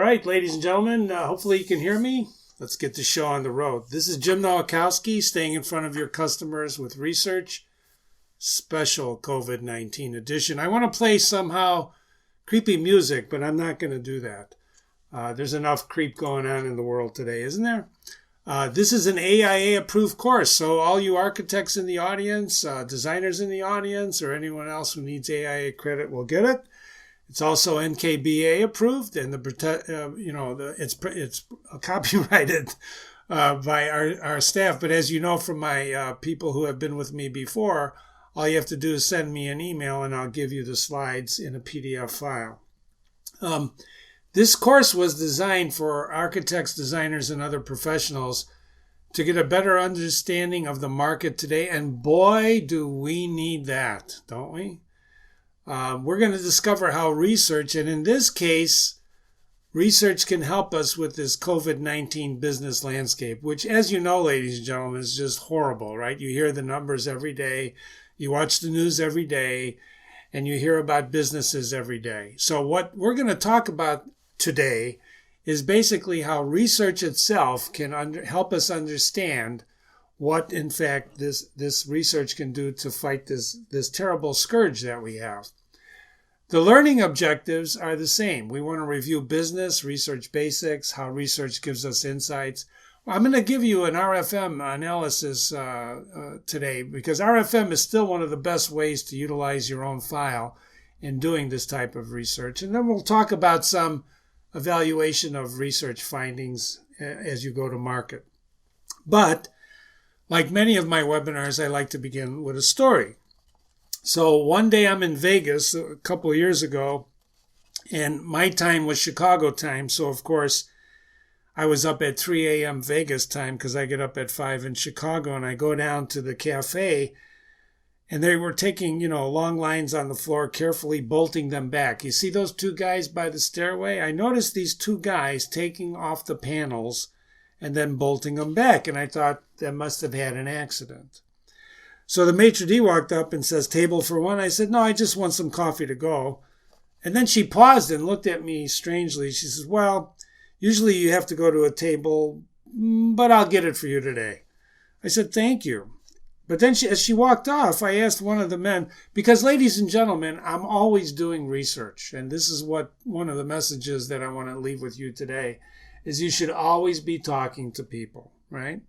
right, ladies and gentlemen, hopefully you can hear me. Let's get the show on the road. This is Jim Nowakowski, staying in front of your customers with research, special COVID-19 edition. I want to play somehow creepy music, but I'm not going to do that. There's enough creep going on in the world today, isn't there? This is an AIA-approved course, so all you architects in the audience, designers in the audience, or anyone else who needs AIA credit will get it. It's also NKBA approved, and it's copyrighted by our staff. But as you know from my people who have been with me before, all you have to do is send me an email, and I'll give you the slides in a PDF file. This course was designed for architects, designers, and other professionals to get a better understanding of the market today. And boy, do we need that, don't we? We're going to discover how research, and in this case, research can help us with this COVID-19 business landscape, which, as you know, ladies and gentlemen, is just horrible, right? You hear the numbers every day, you watch the news every day, and you hear about businesses every day. So what we're going to talk about today is basically how research itself can help us understand what, in fact, this research can do to fight this terrible scourge that we have. The learning objectives are the same. We want to review business, research basics, how research gives us insights. I'm going to give you an RFM analysis today, because RFM is still one of the best ways to utilize your own file in doing this type of research. And then we'll talk about some evaluation of research findings as you go to market. But like many of my webinars, I like to begin with a story. So one day I'm in Vegas a couple of years ago, and my time was Chicago time. So, of course, I was up at 3 a.m. Vegas time because I get up at 5 in Chicago, and I go down to the cafe, and they were taking, long lines on the floor, carefully bolting them back. You see those two guys by the stairway? I noticed these two guys taking off the panels and then bolting them back, and I thought they must have had an accident. So the maitre d' walked up and says, "Table for one?" I said, "No, I just want some coffee to go." And then she paused and looked at me strangely. She says, "Well, usually you have to go to a table, but I'll get it for you today." I said, "Thank you." But then as she walked off, I asked one of the men, because, ladies and gentlemen, I'm always doing research. And this is what one of the messages that I want to leave with you today is: you should always be talking to people, right?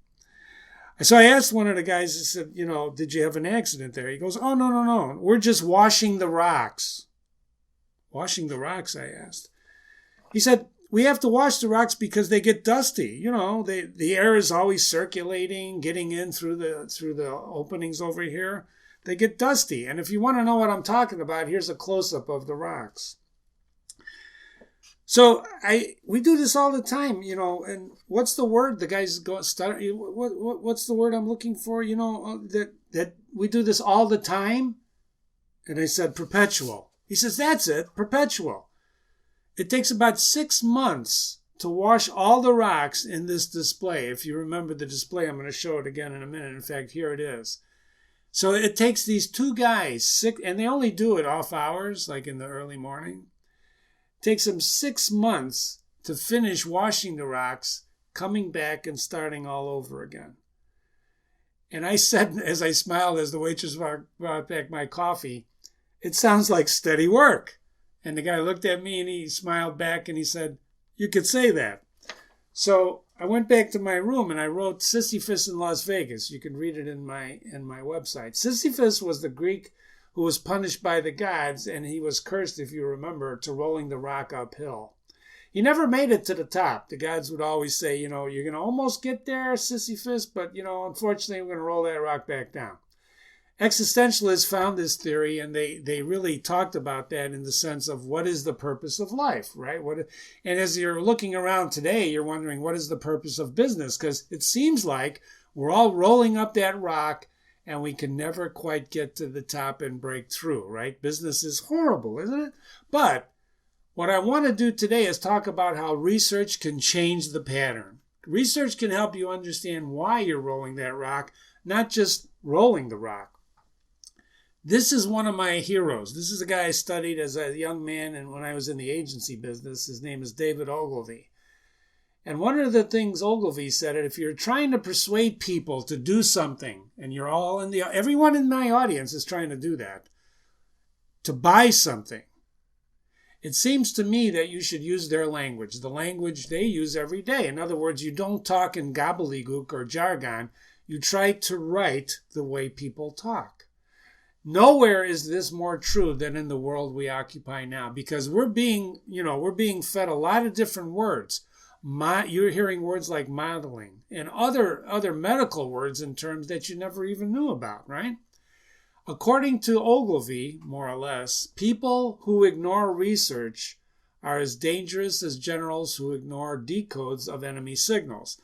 So I asked one of the guys, I said, "Did you have an accident there?" He goes, "Oh, no. We're just washing the rocks." "Washing the rocks?" I asked. He said, "We have to wash the rocks because they get dusty. The air is always circulating, getting in through the openings over here. They get dusty. And if you want to know what I'm talking about, here's a close-up of the rocks." So we do this all the time, and what's the word? The guys go start. What's the word I'm looking for? That we do this all the time. And I said perpetual. He says, "That's it, perpetual. It takes about 6 months to wash all the rocks in this display." If you remember the display, I'm going to show it again in a minute. In fact, here it is. So it takes these two guys, and they only do it off hours, like in the early morning. It takes them 6 months to finish washing the rocks, coming back and starting all over again. And I said, as I smiled as the waitress brought back my coffee, "It sounds like steady work." And the guy looked at me and he smiled back and he said, "You could say that." So I went back to my room and I wrote Sisyphus in Las Vegas. You can read it in my website. Sisyphus was the Greek who was punished by the gods, and he was cursed, if you remember, to rolling the rock uphill. He never made it to the top. The gods would always say, "You're going to almost get there, Sisyphus, but, unfortunately, we're going to roll that rock back down." Existentialists found this theory, and they really talked about that in the sense of what is the purpose of life, right? And as you're looking around today, you're wondering, what is the purpose of business? Because it seems like we're all rolling up that rock, and we can never quite get to the top and break through, right? Business is horrible, isn't it? But what I want to do today is talk about how research can change the pattern. Research can help you understand why you're rolling that rock, not just rolling the rock. This is one of my heroes. This is a guy I studied as a young man and when I was in the agency business. His name is David Ogilvy. And one of the things Ogilvy said, if you're trying to persuade people to do something, and you're all everyone in my audience is trying to do that, to buy something, it seems to me that you should use their language, the language they use every day. In other words, you don't talk in gobbledygook or jargon. You try to write the way people talk. Nowhere is this more true than in the world we occupy now, because we're being fed a lot of different words. You're hearing words like modeling and other medical words in terms that you never even knew about, right? According to Ogilvy, more or less, people who ignore research are as dangerous as generals who ignore decodes of enemy signals.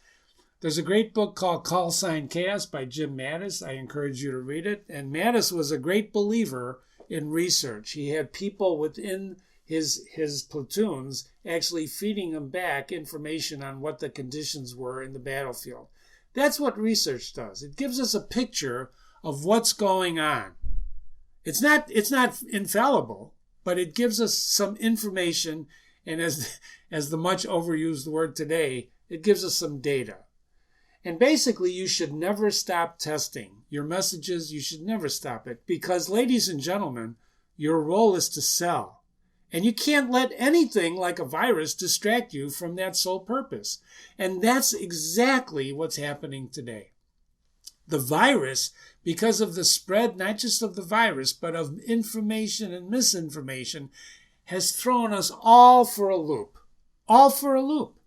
There's a great book called Call Sign Chaos by Jim Mattis. I encourage you to read it. And Mattis was a great believer in research. He had people within his platoons actually feeding him back information on what the conditions were in the battlefield. That's what research does. It gives us a picture of what's going on. It's not infallible, but it gives us some information, and as the much overused word today, it gives us some data. And basically, you should never stop testing your messages. You should never stop it, because, ladies and gentlemen, your role is to sell. And you can't let anything like a virus distract you from that sole purpose. And that's exactly what's happening today. The virus, because of the spread, not just of the virus, but of information and misinformation, has thrown us all for a loop. All for a loop.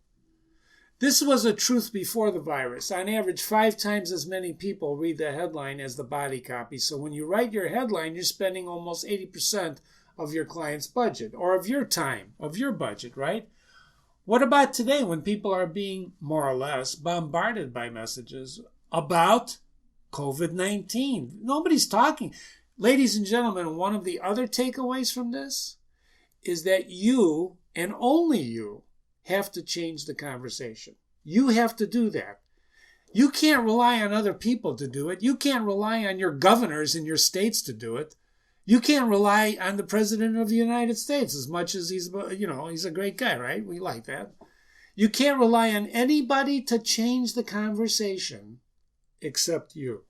This was a truth before the virus. On average, 5 times as many people read the headline as the body copy. So when you write your headline, you're spending almost 80% of your client's budget, or of your time, of your budget, right? What about today when people are being, more or less, bombarded by messages about COVID-19? Nobody's talking. Ladies and gentlemen, one of the other takeaways from this is that you, and only you, have to change the conversation. You have to do that. You can't rely on other people to do it. You can't rely on your governors in your states to do it. You can't rely on the President of the United States as much as he's a great guy, right? We like that. You can't rely on anybody to change the conversation except you.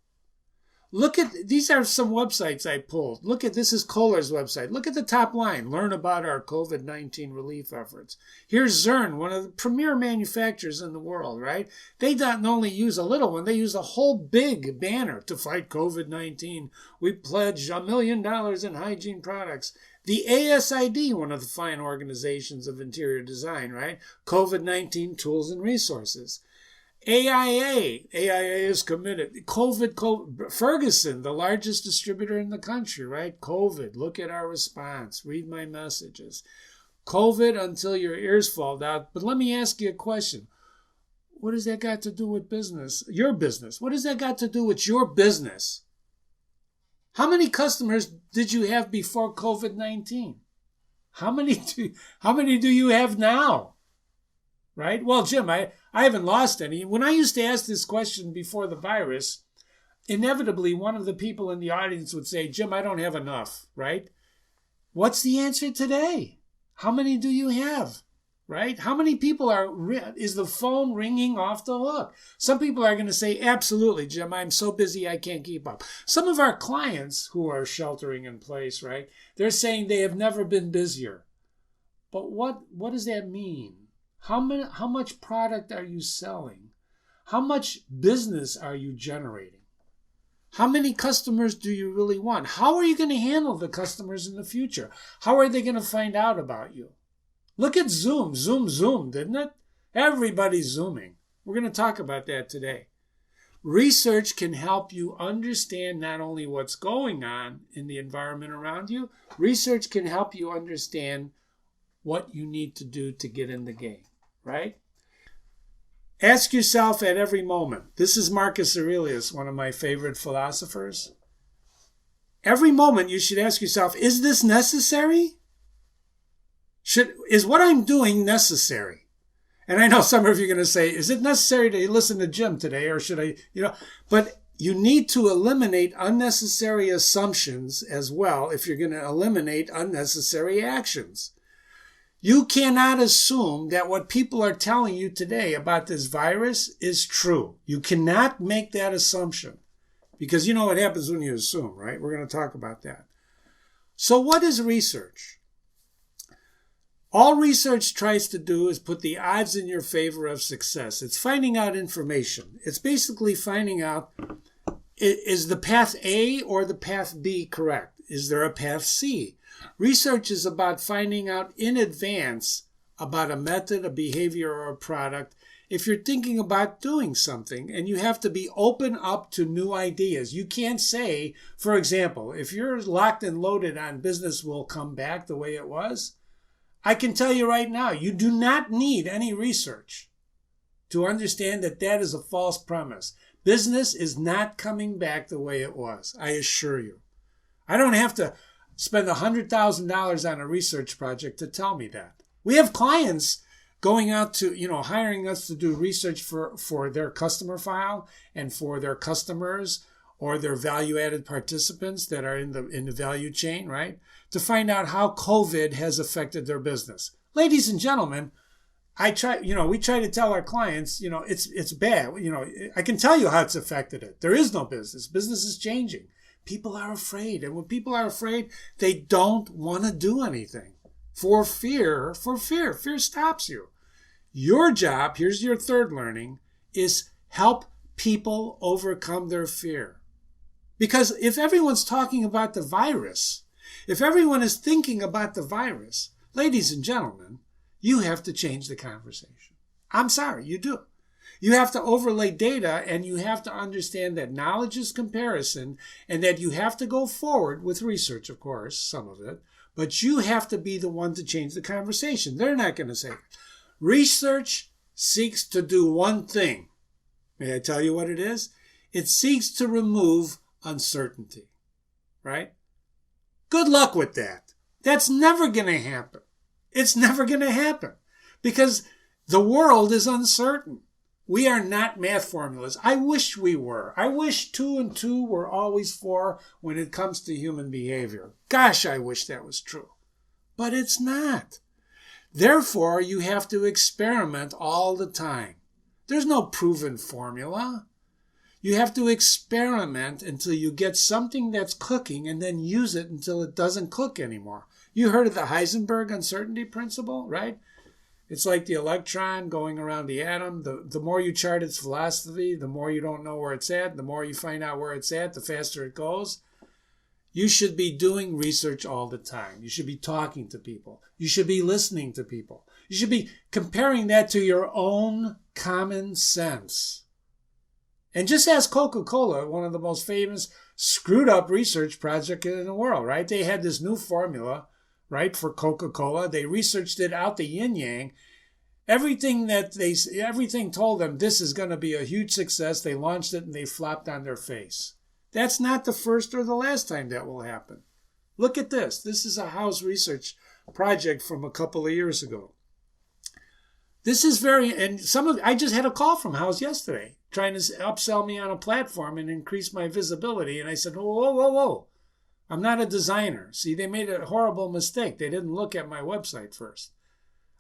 These are some websites I pulled. This is Kohler's website. Look at the top line. Learn about our COVID-19 relief efforts. Here's Zurn, one of the premier manufacturers in the world, right? They don't only use a little one, they use a whole big banner to fight COVID-19. We pledge $1 million in hygiene products. The ASID, one of the fine organizations of interior design, right? COVID-19 tools and resources. AIA is committed. COVID, Ferguson, the largest distributor in the country, right? COVID, look at our response. Read my messages. COVID until your ears fall out. But let me ask you a question. What has that got to do with business? Your business. What has that got to do with your business? How many customers did you have before COVID-19? How many do you have now? Right? Well, Jim, I haven't lost any. When I used to ask this question before the virus, inevitably one of the people in the audience would say, Jim, I don't have enough, right? What's the answer today? How many do you have, right? How many people is the phone ringing off the hook? Some people are going to say, absolutely, Jim, I'm so busy I can't keep up. Some of our clients who are sheltering in place, right, they're saying they have never been busier. But what does that mean? How much product are you selling? How much business are you generating? How many customers do you really want? How are you going to handle the customers in the future? How are they going to find out about you? Look at Zoom. Zoom zoomed, didn't it? Everybody's Zooming. We're going to talk about that today. Research can help you understand not only what's going on in the environment around you, research can help you understand what you need to do to get in the game, right? Ask yourself at every moment. This is Marcus Aurelius, one of my favorite philosophers. Every moment you should ask yourself, is this necessary? Is what I'm doing necessary? And I know some of you are going to say, is it necessary to listen to Jim today, or should I, but you need to eliminate unnecessary assumptions as well if you're going to eliminate unnecessary actions. You cannot assume that what people are telling you today about this virus is true. You cannot make that assumption because you know what happens when you assume, right? We're going to talk about that. So what is research? All research tries to do is put the odds in your favor of success. It's finding out information. It's basically finding out, is the path A or the path B correct? Is there a path C? Research is about finding out in advance about a method, a behavior, or a product. If you're thinking about doing something, and you have to be open up to new ideas. You can't say, for example, if you're locked and loaded on business will come back the way it was, I can tell you right now, you do not need any research to understand that that is a false premise. Business is not coming back the way it was, I assure you. I don't have to spend $100,000 on a research project to tell me that. We have clients going out to, hiring us to do research for their customer file and for their customers or their value-added participants that are in the value chain, right? To find out how COVID has affected their business. Ladies and gentlemen, we try to tell our clients, it's bad. I can tell you how it's affected it. There is no business. Business is changing. People are afraid. And when people are afraid, they don't want to do anything. For fear. Fear stops you. Your job, here's your third learning, is help people overcome their fear. Because if everyone's talking about the virus, if everyone is thinking about the virus, ladies and gentlemen, you have to change the conversation. I'm sorry, you do. You have to overlay data and you have to understand that knowledge is comparison and that you have to go forward with research, of course, some of it, but you have to be the one to change the conversation. They're not going to say it. Research seeks to do one thing. May I tell you what it is? It seeks to remove uncertainty, right? Good luck with that. That's never going to happen. It's never going to happen because the world is uncertain. We are not math formulas. I wish we were. I wish 2 and 2 were always 4 when it comes to human behavior. Gosh, I wish that was true. But it's not. Therefore, you have to experiment all the time. There's no proven formula. You have to experiment until you get something that's cooking and then use it until it doesn't cook anymore. You heard of the Heisenberg uncertainty principle, right? It's like the electron going around the atom. The more you chart its velocity, the more you don't know where it's at. The more you find out where it's at, the faster it goes. You should be doing research all the time. You should be talking to people. You should be listening to people. You should be comparing that to your own common sense. And just ask Coca-Cola, one of the most famous screwed up research projects in the world, right? They had this new formula, right, for Coca-Cola. They researched it out the yin-yang. Everything told them this is going to be a huge success. They launched it and they flopped on their face. That's not the first or the last time that will happen. Look at this. This is a House research project from a couple of years ago. This is I just had a call from House yesterday trying to upsell me on a platform and increase my visibility. And I said, whoa. I'm not a designer. See, they made a horrible mistake. They didn't look at my website first.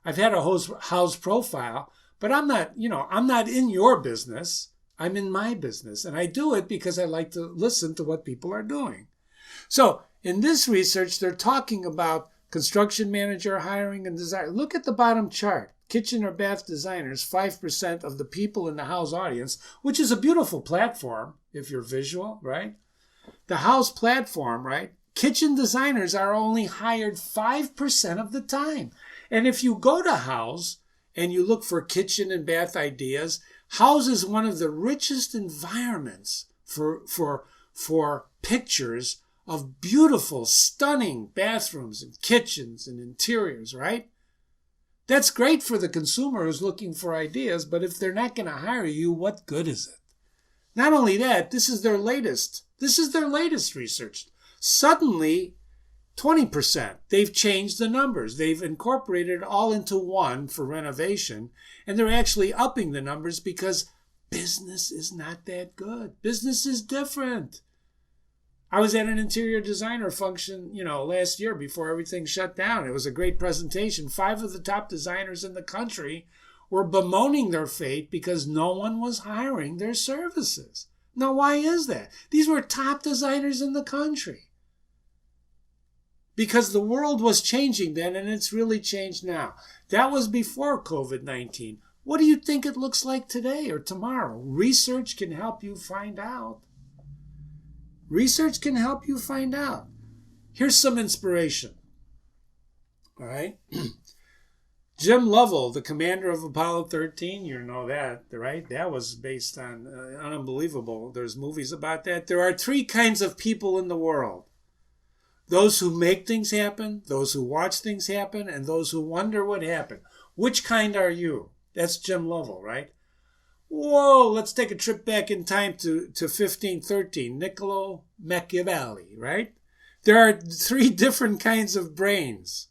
I've had a House profile, but I'm not in your business. I'm in my business, and I do it because I like to listen to what people are doing. So in this research, they're talking about construction manager hiring and design. Look at the bottom chart. Kitchen or bath designers, 5% of the people in the House audience, which is a beautiful platform if you're visual, right? The House platform, right? Kitchen designers are only hired 5% of the time. And if you go to House and you look for kitchen and bath ideas, House is one of the richest environments for pictures of beautiful, stunning bathrooms and kitchens and interiors, right? That's great for the consumer who's looking for ideas, but if they're not going to hire you, what good is it? Not only that, this is their latest research. Suddenly, 20%. They've changed the numbers. They've incorporated it all into one for renovation, and they're actually upping the numbers because business is not that good. Business is different. I was at an interior designer function, last year before everything shut down. It was a great presentation. 5 of the top designers in the country were bemoaning their fate because no one was hiring their services. Now, why is that? These were top designers in the country. Because the world was changing then, and it's really changed now. That was before COVID-19. What do you think it looks like today or tomorrow? Research can help you find out. Research can help you find out. Here's some inspiration. All right? Jim Lovell, the commander of Apollo 13, you know that, right? That was based on unbelievable. There's movies about that. There are 3 kinds of people in the world. Those who make things happen, those who watch things happen, and those who wonder what happened. Which kind are you? That's Jim Lovell, right? Whoa, let's take a trip back in time to 1513. Niccolo Machiavelli, right? There are 3 different kinds of brains.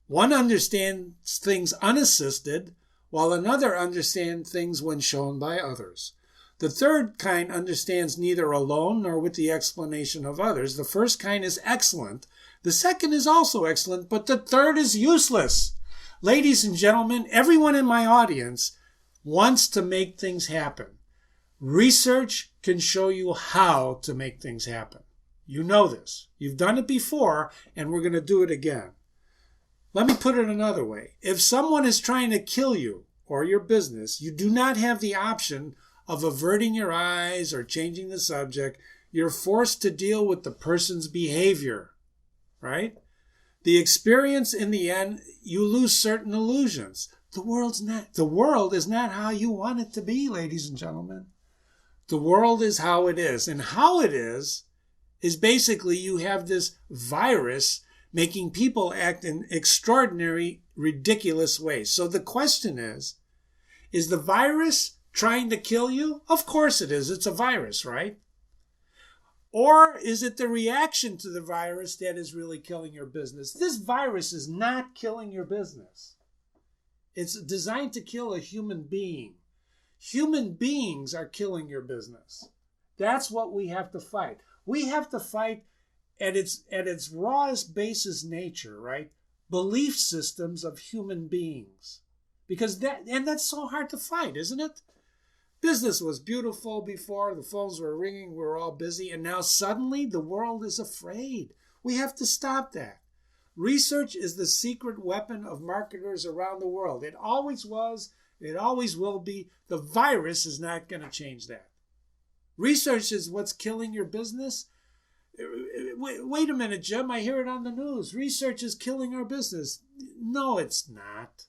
One understands things unassisted, while another understands things when shown by others. The third kind understands neither alone nor with the explanation of others. The first kind is excellent. The second is also excellent, but the third is useless. Ladies and gentlemen, everyone in my audience wants to make things happen. Research can show you how to make things happen. You know this. You've done it before, and we're going to do it again. Let me put it another way. If someone is trying to kill you or your business, you do not have the option of averting your eyes or changing the subject. You're forced to deal with the person's behavior, right? The experience, in the end, you lose certain illusions. The world is not how you want it to be, ladies and gentlemen. The world is how it is. And how it is basically you have this virus making people act in extraordinary, ridiculous ways. So the question is the virus trying to kill you? Of course it is. It's a virus, right? Or is it the reaction to the virus that is really killing your business? This virus is not killing your business. It's designed to kill a human being. Human beings are killing your business. That's what we have to fight. We have to fight at its rawest basis nature, right? Belief systems of human beings. Because that's so hard to fight, isn't it? Business was beautiful before, the phones were ringing, we were all busy, and now suddenly the world is afraid. We have to stop that. Research is the secret weapon of marketers around the world. It always was, it always will be. The virus is not going to change that. Research is what's killing your business. Wait a minute, Jim, I hear it on the news. Research is killing our business. No, it's not.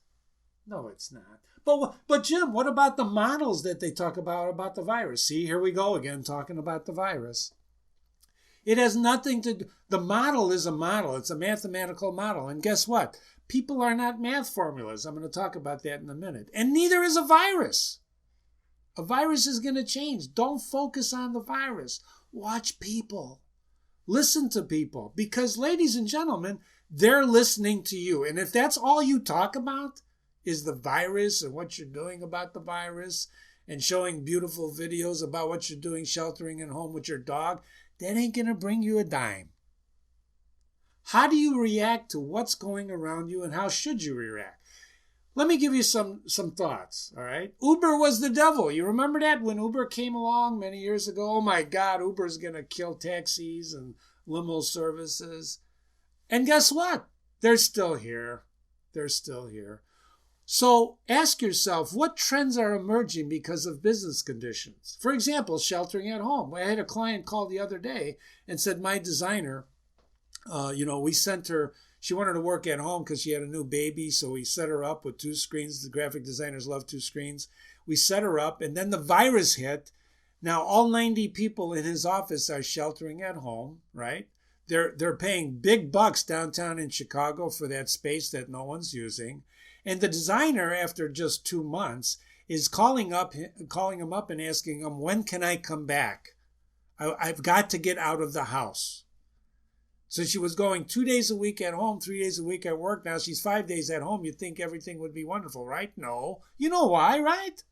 No, it's not. But Jim, what about the models that they talk about the virus? See, here we go again talking about the virus. It has nothing to do. The model is a model. It's a mathematical model. And guess what? People are not math formulas. I'm going to talk about that in a minute. And neither is a virus. A virus is going to change. Don't focus on the virus. Watch people. Listen to people. Because, ladies and gentlemen, they're listening to you. And if that's all you talk about is the virus and what you're doing about the virus and showing beautiful videos about what you're doing sheltering at home with your dog, that ain't going to bring you a dime. How do you react to what's going around you, and how should you react? Let me give you some thoughts, all right? Uber was the devil. You remember that when Uber came along many years ago? Oh my God, Uber's going to kill taxis and limo services. And guess what? They're still here. They're still here. So ask yourself, what trends are emerging because of business conditions? For example, sheltering at home. I had a client call the other day and said, my designer, we sent her, she wanted to work at home because she had a new baby, so we set her up with 2 screens. The graphic designers love 2 screens. We set her up, and then the virus hit. Now, all 90 people in his office are sheltering at home, right? They're paying big bucks downtown in Chicago for that space that no one's using. And the designer, after just 2 months, is calling him up and asking him, when can I come back? I've got to get out of the house. So she was going 2 days a week at home, 3 days a week at work. Now she's 5 days at home. You'd think everything would be wonderful, right? No. You know why, right?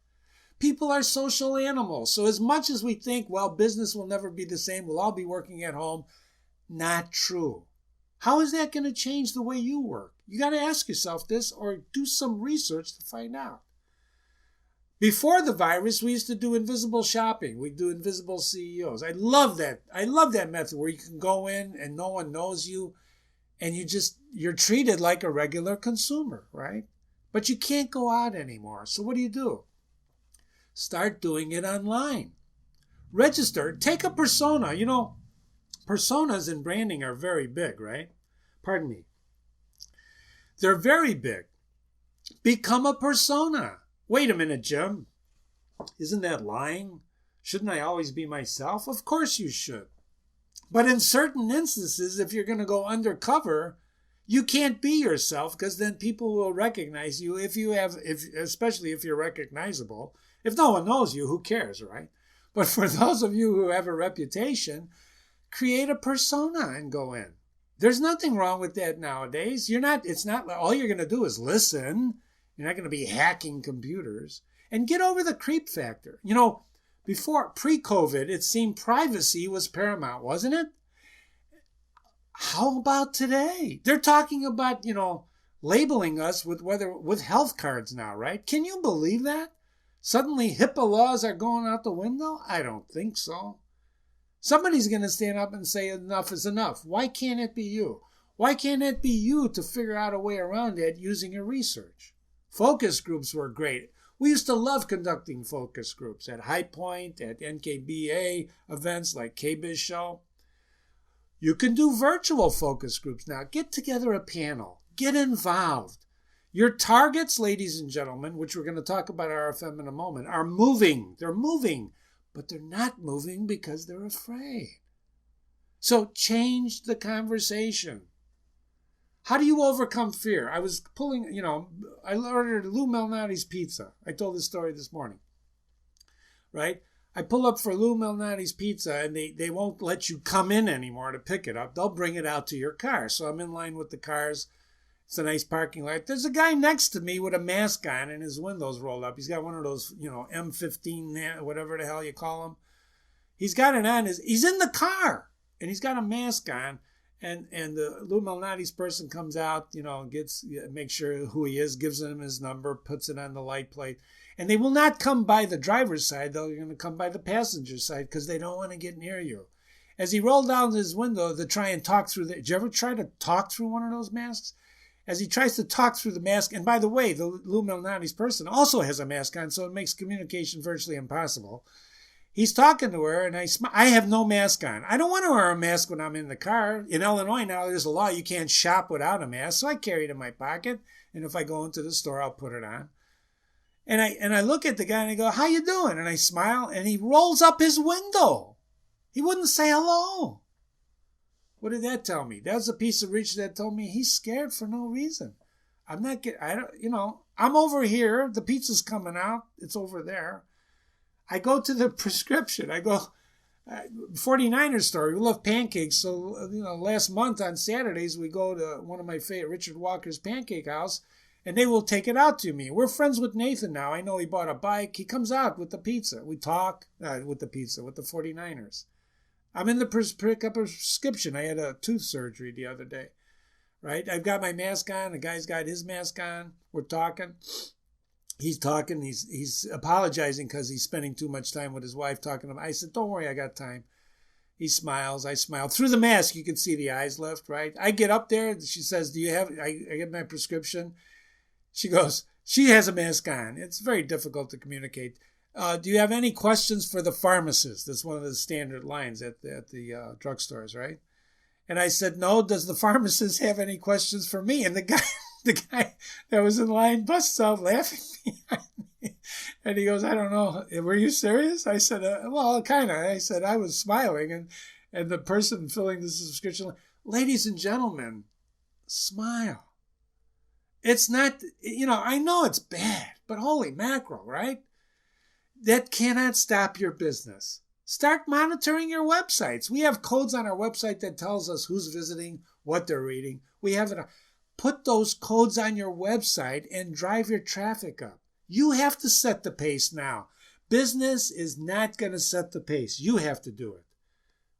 People are social animals. So as much as we think, well, business will never be the same, we'll all be working at home, not true. How is that going to change the way you work? You got to ask yourself this or do some research to find out. Before the virus, we used to do invisible shopping. We'd do invisible CEOs. I love that. I love that method where you can go in and no one knows you and you're treated like a regular consumer, right? But you can't go out anymore. So what do? Start doing it online. Register. Take a persona. You know, personas in branding are very big, right? Pardon me. They're very big. Become a persona. Wait a minute, Jim. Isn't that lying? Shouldn't I always be myself? Of course you should. But in certain instances, if you're going to go undercover, you can't be yourself because then people will recognize you especially if you're recognizable. If no one knows you, who cares, right? But for those of you who have a reputation, create a persona and go in. There's nothing wrong with that nowadays. It's not all you're going to do is listen. You're not going to be hacking computers. And get over the creep factor. You know, pre-COVID, it seemed privacy was paramount, wasn't it? How about today? They're talking about, labeling us with health cards now, right? Can you believe that? Suddenly HIPAA laws are going out the window? I don't think so. Somebody's going to stand up and say enough is enough. Why can't it be you? Why can't it be you to figure out a way around it using your research? Focus groups were great. We used to love conducting focus groups at High Point, at NKBA events like KBiz Show. You can do virtual focus groups now. Get together a panel. Get involved. Your targets, ladies and gentlemen, which we're going to talk about RFM in a moment, are moving. They're moving, but they're not moving because they're afraid. So change the conversation. How do you overcome fear? I was I ordered Lou Malnati's pizza. I told this story this morning, right? I pull up for Lou Malnati's pizza and they won't let you come in anymore to pick it up. They'll bring it out to your car. So I'm in line with the cars. It's a nice parking lot. There's a guy next to me with a mask on and his windows rolled up. He's got one of those, M15, whatever the hell you call them. He's got it on. He's in the car and he's got a mask on. And the Lou Malnati's person comes out, makes sure who he is, gives him his number, puts it on the light plate. And they will not come by the driver's side. They're going to come by the passenger side because they don't want to get near you. As he rolled down his window to try and talk through did you ever try to talk through one of those masks? As he tries to talk through the mask, and by the way, the Lou Malnati's person also has a mask on, so it makes communication virtually impossible. He's talking to her, and I have no mask on. I don't want to wear a mask when I'm in the car. In Illinois now, there's a law you can't shop without a mask, so I carry it in my pocket, and if I go into the store, I'll put it on. And I look at the guy, and I go, how you doing? And I smile, and he rolls up his window. He wouldn't say hello. What did that tell me? That's a piece of research that told me he's scared for no reason. I'm over here. The pizza's coming out. It's over there. I go to the prescription. I go, 49ers story. We love pancakes. So, last month on Saturdays, we go to one of my favorite, Richard Walker's Pancake House, and they will take it out to me. We're friends with Nathan now. I know he bought a bike. He comes out with the pizza. We talk with the 49ers. I'm in the pick up a prescription. I had a tooth surgery the other day, right? I've got my mask on. The guy's got his mask on. We're talking. He's talking. He's apologizing because he's spending too much time with his wife talking to him. I said, don't worry, I got time. He smiles. I smile. Through the mask, you can see the eyes lift, right? I get up there. She says, I get my prescription. She goes, she has a mask on. It's very difficult to communicate. Do you have any questions for the pharmacist? That's one of the standard lines at the drugstores, right? And I said, no. Does the pharmacist have any questions for me? And the guy that was in line busts out laughing behind me. And he goes, I don't know. Were you serious? I said, well, kind of. I said, I was smiling. And the person filling the subscription, ladies and gentlemen, smile. It's not, I know it's bad, but holy mackerel, right? That cannot stop your business. Start monitoring your websites. We have codes on our website that tells us who's visiting, what they're reading. We have it. Put those codes on your website and drive your traffic up. You have to set the pace now. Business is not going to set the pace. You have to do it.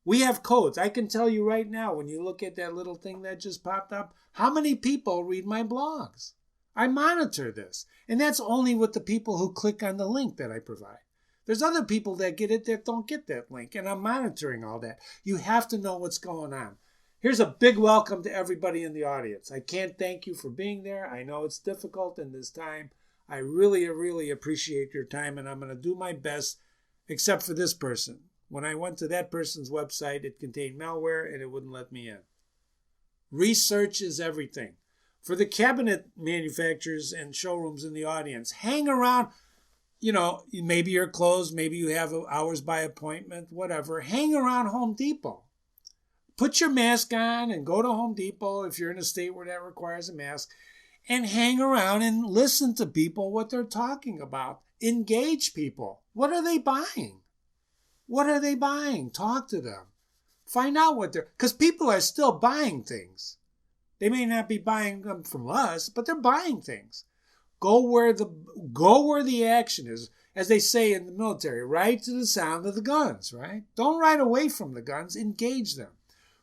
We have codes. I can tell you right now, when you look at that little thing that just popped up, how many people read my blogs? I monitor this. And that's only with the people who click on the link that I provide. There's other people that get it that don't get that link, and I'm monitoring all that. You have to know what's going on. Here's a big welcome to everybody in the audience. I can't thank you for being there. I know it's difficult in this time. I really, really appreciate your time, and I'm going to do my best, except for this person. When I went to that person's website, it contained malware, and it wouldn't let me in. Research is everything. For the cabinet manufacturers and showrooms in the audience, hang around. You know, maybe you're closed, maybe you have hours by appointment, whatever. Hang around Home Depot. Put your mask on and go to Home Depot if you're in a state where that requires a mask, and hang around and listen to people, what they're talking about. Engage people. What are they buying? What are they buying? Talk to them. Find out what they're... Because people are still buying things. They may not be buying them from us, but they're buying things. Go where the action is. As they say in the military, ride to the sound of the guns, right? Don't ride away from the guns. Engage them.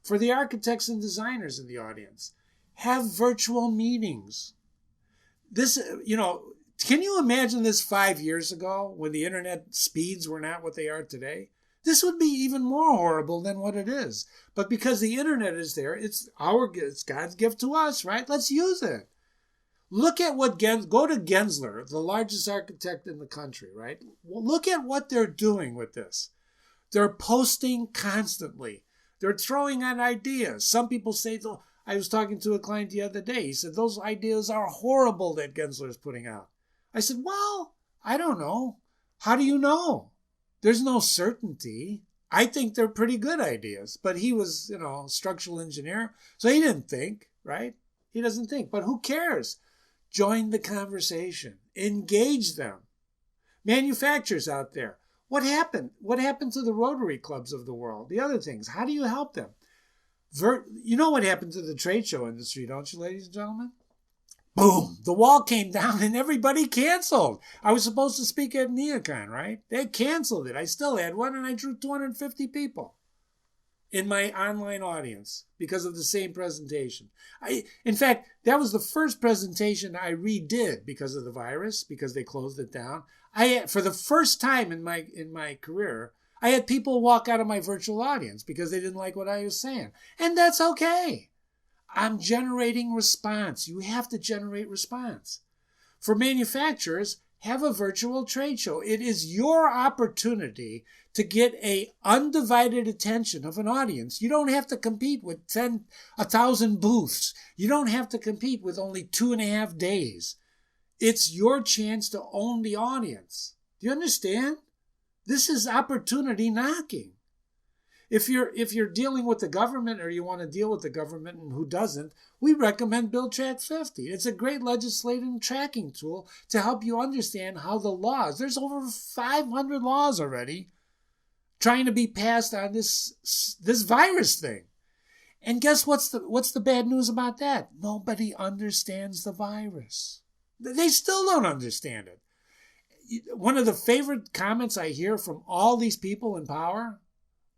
For the architects and designers in the audience, have virtual meetings. This, can you imagine this 5 years ago when the internet speeds were not what they are today? This would be even more horrible than what it is. But because the internet is there, it's God's gift to us, right? Let's use it. Look at go to Gensler, the largest architect in the country, right? Look at what they're doing with this. They're posting constantly. They're throwing out ideas. Some people say, I was talking to a client the other day. He said, those ideas are horrible that Gensler is putting out. I said, well, I don't know. How do you know? There's no certainty. I think they're pretty good ideas. But he was, a structural engineer. So he didn't think, right? He doesn't think. But who cares? Join the conversation. Engage them. Manufacturers out there. What happened? What happened to the Rotary clubs of the world? The other things. How do you help them? You know what happened to the trade show industry, don't you, ladies and gentlemen? Boom! The wall came down and everybody canceled. I was supposed to speak at Neocon, right? They canceled it. I still had one, and I drew 250 people in my online audience because of the same presentation. In fact, that was the first presentation I redid because of the virus, because they closed it down. For the first time in my career, I had people walk out of my virtual audience because they didn't like what I was saying. And that's okay. I'm generating response. You have to generate response. For manufacturers, have a virtual trade show. It is your opportunity to get a undivided attention of an audience. You don't have to compete with 1,000 booths. You don't have to compete with only 2.5 days. It's your chance to own the audience. Do you understand? This is opportunity knocking. If you're dealing with the government, or you want to deal with the government and who doesn't, we recommend Bill Track 50. It's a great legislative tracking tool to help you understand how the laws, there's over 500 laws already trying to be passed on this virus thing. And guess what's the bad news about that? Nobody understands the virus. They still don't understand it. One of the favorite comments I hear from all these people in power,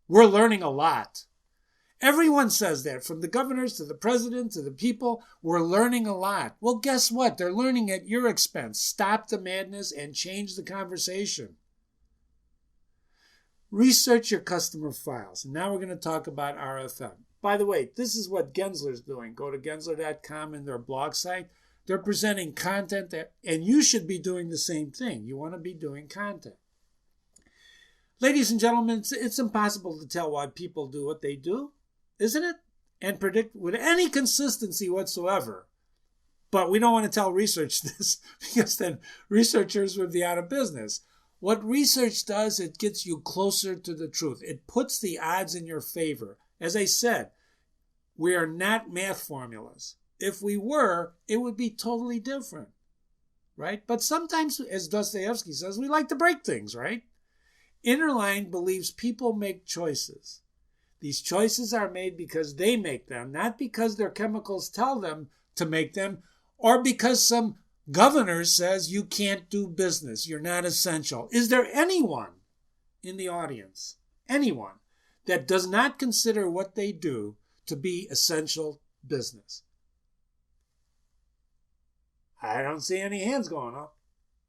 we're learning a lot. Everyone says that, from the governors to the president to the people. We're learning a lot. Well, guess what? They're learning at your expense. Stop the madness and change the conversation. Research your customer files. And now we're going to talk about RFM. By the way, this is what Gensler's doing. Go to Gensler.com and their blog site. They're presenting content, and you should be doing the same thing. You want to be doing content. Ladies and gentlemen, it's impossible to tell why people do what they do, isn't it? And predict with any consistency whatsoever. But we don't want to tell research this, because then researchers would be out of business. What research does, it gets you closer to the truth. It puts the odds in your favor. As I said, we are not math formulas. If we were, it would be totally different, right? But sometimes, as Dostoevsky says, we like to break things, right? Interline believes people make choices. These choices are made because they make them, not because their chemicals tell them to make them, or because some Governor says you can't do business. You're not essential. Is there anyone in the audience, anyone, that does not consider what they do to be essential business? I don't see any hands going up.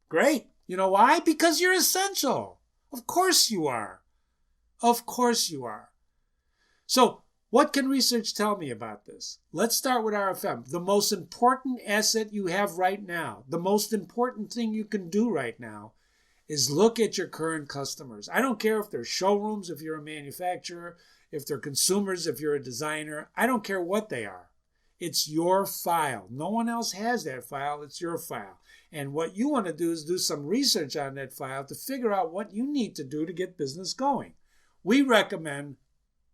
Great. You know why? Because you're essential. Of course you are. Of course you are. So, what can research tell me about this? Let's start with RFM. The most important asset you have right now, the most important thing you can do right now, is look at your current customers. I don't care if they're showrooms, if you're a manufacturer, if they're consumers, if you're a designer. I don't care what they are. It's your file. No one else has that file. It's your file. And what you want to do is do some research on that file to figure out what you need to do to get business going. We recommend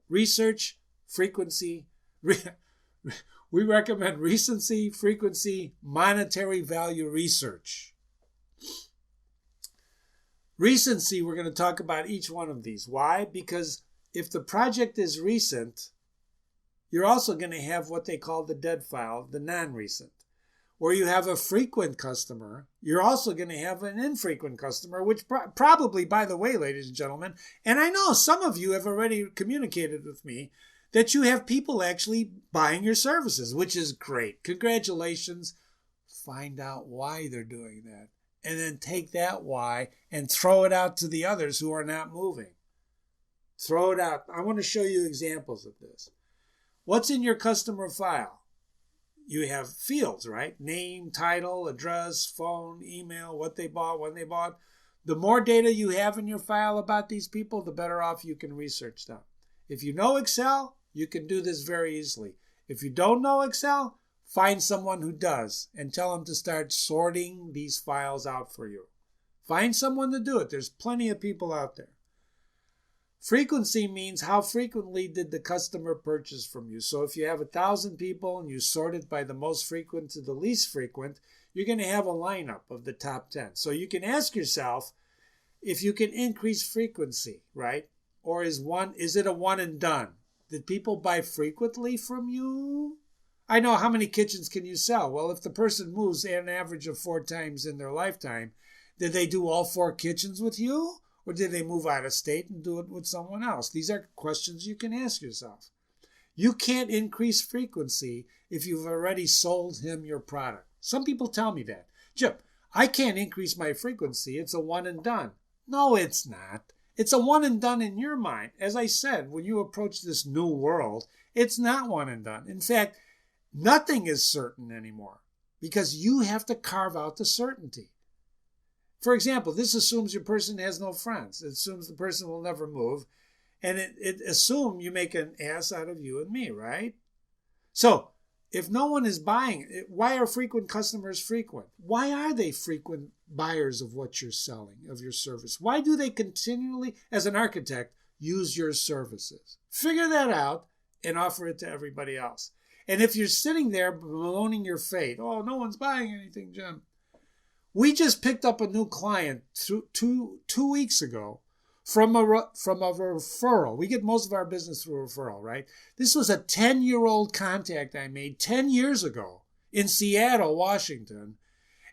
research, frequency, we recommend recency, frequency, monetary value research. Recency, we're going to talk about each one of these. Why? Because if the project is recent, you're also going to have what they call the dead file, the non-recent. Where you have a frequent customer, you're also going to have an infrequent customer, which probably, by the way, ladies and gentlemen, and I know some of you have already communicated with me that you have people actually buying your services, which is great. Congratulations. Find out why they're doing that. And then take that why and throw it out to the others who are not moving. Throw it out. I want to show you examples of this. What's in your customer file? You have fields, right? Name, title, address, phone, email, what they bought, when they bought. The more data you have in your file about these people, the better off you can research them. If you know Excel, you can do this very easily. If you don't know Excel, find someone who does and tell them to start sorting these files out for you. Find someone to do it. There's plenty of people out there. Frequency means how frequently did the customer purchase from you. So if you have 1,000 people and you sort it by the most frequent to the least frequent, you're going to have a lineup of the top 10. So you can ask yourself if you can increase frequency, right? Or is it a one and done? Did people buy frequently from you? I know, how many kitchens can you sell? Well, if the person moves an average of 4 times in their lifetime, did they do all 4 kitchens with you? Or did they move out of state and do it with someone else? These are questions you can ask yourself. You can't increase frequency if you've already sold him your product. Some people tell me that. Jim, I can't increase my frequency. It's a one and done. No, it's not. It's a one and done in your mind. As I said, when you approach this new world, it's not one and done. In fact, nothing is certain anymore because you have to carve out the certainty. For example, this assumes your person has no friends. It assumes the person will never move. And it assumes you make an ass out of you and me, right? So, if no one is buying, why are frequent customers frequent? Why are they frequent buyers of what you're selling, of your service? Why do they continually, as an architect, use your services? Figure that out and offer it to everybody else. And if you're sitting there bemoaning your fate, oh, no one's buying anything, Jim. We just picked up a new client two weeks ago from a referral. We get most of our business through referral, right? This was a 10-year-old contact I made 10 years ago in Seattle, Washington,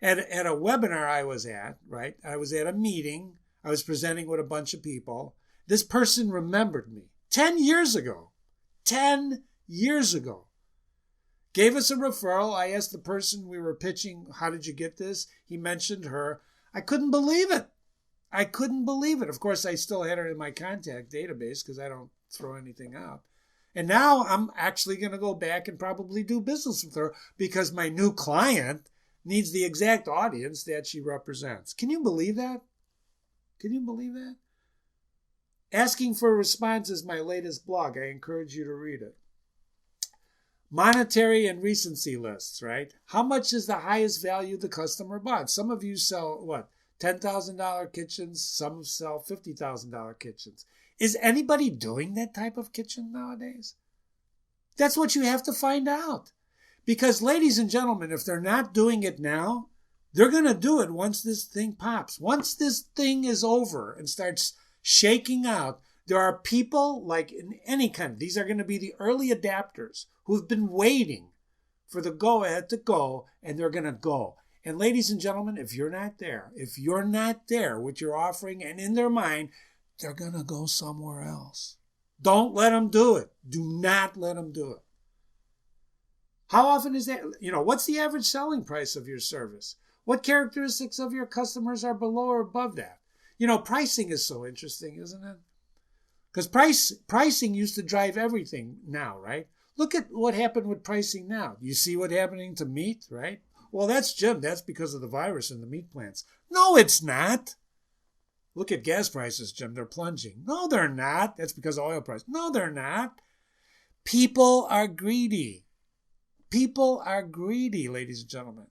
at a webinar I was at, right? I was at a meeting. I was presenting with a bunch of people. This person remembered me 10 years ago. 10 years ago. Gave us a referral. I asked the person we were pitching, how did you get this? He mentioned her. I couldn't believe it. I couldn't believe it. Of course, I still had her in my contact database because I don't throw anything out. And now I'm actually going to go back and probably do business with her because my new client needs the exact audience that she represents. Can you believe that? Can you believe that? Asking for a Response is my latest blog. I encourage you to read it. Monetary and recency lists, right? How much is the highest value the customer bought? Some of you sell, what, $10,000 kitchens? Some sell $50,000 kitchens. Is anybody doing that type of kitchen nowadays? That's what you have to find out. Because, ladies and gentlemen, if they're not doing it now, they're going to do it once this thing pops. Once this thing is over and starts shaking out, there are people, like in any kind, these are going to be the early adapters who've been waiting for the go-ahead to go, and they're going to go. And ladies and gentlemen, if you're not there with your offering and in their mind, they're going to go somewhere else. Don't let them do it. Do not let them do it. How often is that? What's the average selling price of your service? What characteristics of your customers are below or above that? Pricing is so interesting, isn't it? Because pricing used to drive everything now, right? Look at what happened with pricing now. You see what's happening to meat, right? Well, Jim. That's because of the virus in the meat plants. No, it's not. Look at gas prices, Jim. They're plunging. No, they're not. That's because of oil prices. No, they're not. People are greedy. People are greedy, ladies and gentlemen.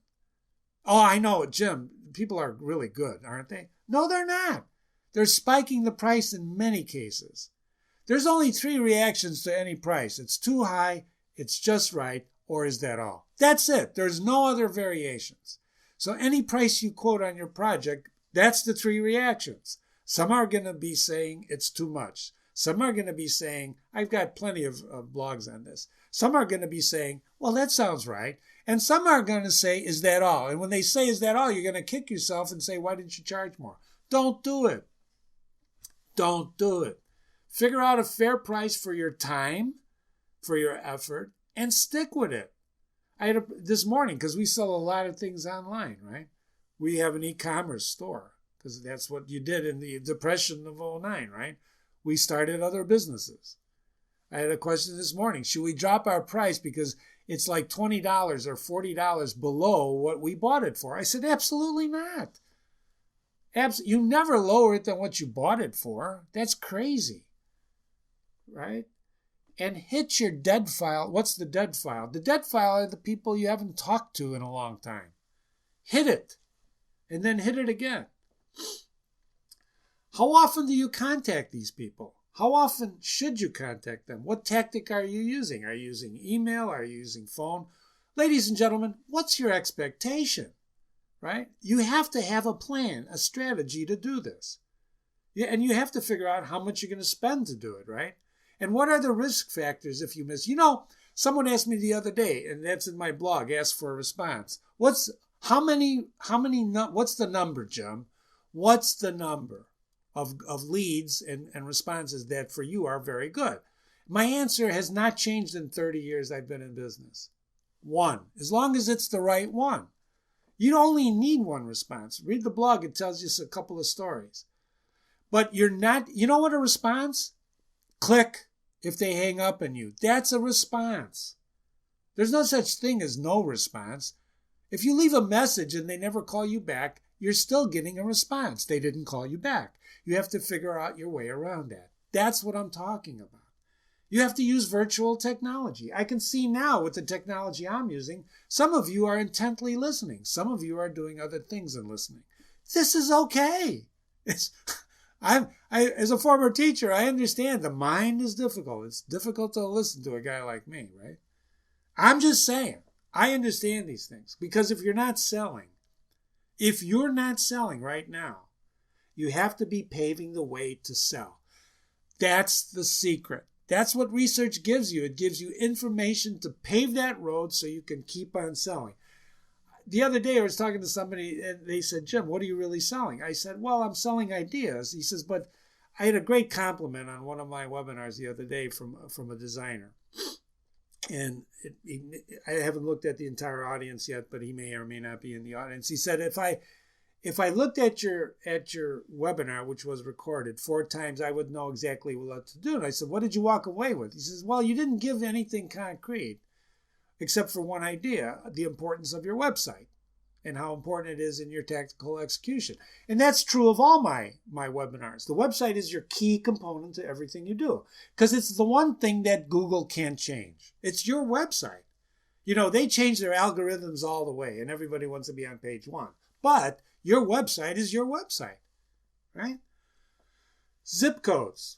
Oh, I know, Jim. People are really good, aren't they? No, they're not. They're spiking the price in many cases. There's only 3 reactions to any price. It's too high, it's just right, or is that all? That's it. There's no other variations. So any price you quote on your project, that's the 3 reactions. Some are going to be saying it's too much. Some are going to be saying, I've got plenty of blogs on this. Some are going to be saying, well, that sounds right. And some are going to say, is that all? And when they say, is that all? You're going to kick yourself and say, why didn't you charge more? Don't do it. Don't do it. Figure out a fair price for your time, for your effort, and stick with it. This morning, because we sell a lot of things online, right? We have an e-commerce store, because that's what you did in the Depression of '09, right? We started other businesses. I had a question this morning. Should we drop our price because it's like $20 or $40 below what we bought it for? I said, absolutely not. You never lower it than what you bought it for. That's crazy, right? And hit your dead file. What's the dead file? The dead file are the people you haven't talked to in a long time. Hit it, and then hit it again. How often do you contact these people? How often should you contact them? What tactic are you using? Are you using email? Are you using phone? Ladies and gentlemen, what's your expectation? Right? You have to have a plan, a strategy to do this. Yeah, and you have to figure out how much you're going to spend to do it, right? And what are the risk factors if you miss? Someone asked me the other day, and that's in my blog, Ask for a Response. What's the number, Jim? What's the number of leads and responses that for you are very good? My answer has not changed in 30 years I've been in business. 1, as long as it's the right one. You only need 1 response. Read the blog. It tells you a couple of stories. But you're not, what a response? Click if they hang up on you. That's a response. There's no such thing as no response. If you leave a message and they never call you back, you're still getting a response. They didn't call you back. You have to figure out your way around that. That's what I'm talking about. You have to use virtual technology. I can see now with the technology I'm using, some of you are intently listening. Some of you are doing other things and listening. This is okay. As a former teacher, I understand the mind is difficult. It's difficult to listen to a guy like me, right? I'm just saying, I understand these things because if you're not selling right now, you have to be paving the way to sell. That's the secret. That's what research gives you. It gives you information to pave that road so you can keep on selling. The other day I was talking to somebody and they said, Jim, what are you really selling? I said, well, I'm selling ideas. He says, but I had a great compliment on one of my webinars the other day from a designer. And I haven't looked at the entire audience yet, but he may or may not be in the audience. He said, if I looked at your webinar, which was recorded 4 times, I would know exactly what to do. And I said, what did you walk away with? He says, well, you didn't give anything concrete except for one idea, the importance of your website and how important it is in your tactical execution. And that's true of all my webinars. The website is your key component to everything you do because it's the one thing that Google can't change. It's your website. They change their algorithms all the way and everybody wants to be on page 1. But your website is your website, right? Zip codes.